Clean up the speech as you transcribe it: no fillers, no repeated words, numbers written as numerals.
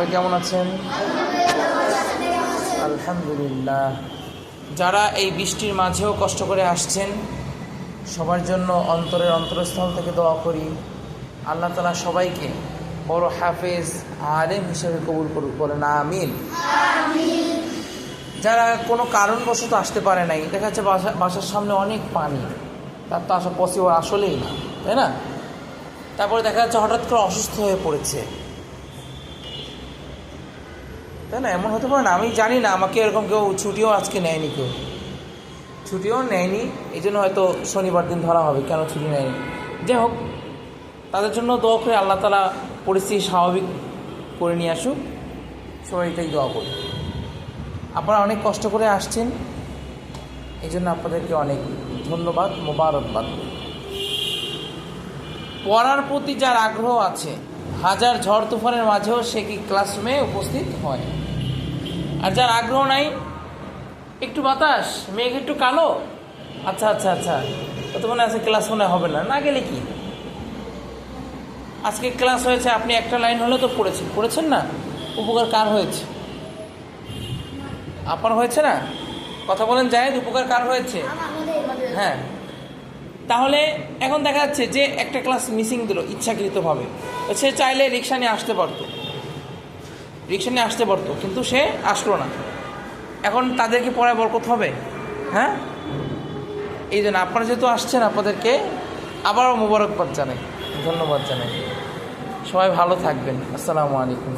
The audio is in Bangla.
সবাই কেমন আছেন? আলহামদুলিল্লাহ। যারা এই বৃষ্টির মাঝেও কষ্ট করে আসছেন, সবার জন্য অন্তরস্থল থেকে দোয়া করি, আল্লাহ তাআলা সবাইকে বড় হাফেজ আলেম হিসেবে কবুল করুক, বলেন আমিন। যারা কোনো কারণবশত আসতে পারে নাই, দেখা যাচ্ছে বাসার সামনে অনেক পানি, তার তো আসা পসিবল আসলেই না, তাই না? তারপরে দেখা যাচ্ছে হঠাৎ করে অসুস্থ হয়ে পড়েছে, তাই না? এমন হতে পারে না, আমি জানি না, আমাকে এরকম কেউ ছুটিও আজকে নেয়নি, কেউ ছুটিও নেয়নি, এই জন্য হয়তো শনিবার দিন ধরা হবে কেন ছুটি নেয়নি। যাই হোক, তাদের জন্য দোয়া করে আল্লাহ তাআলা পরিস্থিতি স্বাভাবিক করে নিয়ে আসুক, সবাই এটাই দোয়া করি। আপনারা অনেক কষ্ট করে আসছেন, এই জন্য আপনাদেরকে অনেক ধন্যবাদ, মোবারকবাদ। পড়ার প্রতি যার আগ্রহ আছে, হাজার ঝড় তুফানের মাঝেও সে কি ক্লাসরুমে উপস্থিত হয়। আর যার আগ্রহ নাই, একটু বাতাস, মেঘ একটু কালো, আচ্ছা আচ্ছা আচ্ছা, তত মনে আছে ক্লাস মনে হবে না, না গেলে কি? আজকে ক্লাস হয়েছে, আপনি একটা লাইন হলেও তো পড়েছেন না, উপকার কার হয়েছে? আপনার হয়েছে না? কথা বলেন, জায়েদ, উপকার কার হয়েছে? হ্যাঁ। তাহলে এখন দেখা যাচ্ছে যে একটা ক্লাস মিসিং দিল ইচ্ছাকৃতভাবে, সে চাইলে রিক্সা নিয়ে আসতে পারতো, কিন্তু সে আসলো না। এখন তাদেরকে পড়ায় বরকত হবে? হ্যাঁ। এই জন্য আপনারা যেহেতু আসছেন, আপনাদেরকে আবারও মোবারকবাদ জানাই, ধন্যবাদ জানাই। সবাই ভালো থাকবেন। আসসালামু আলাইকুম।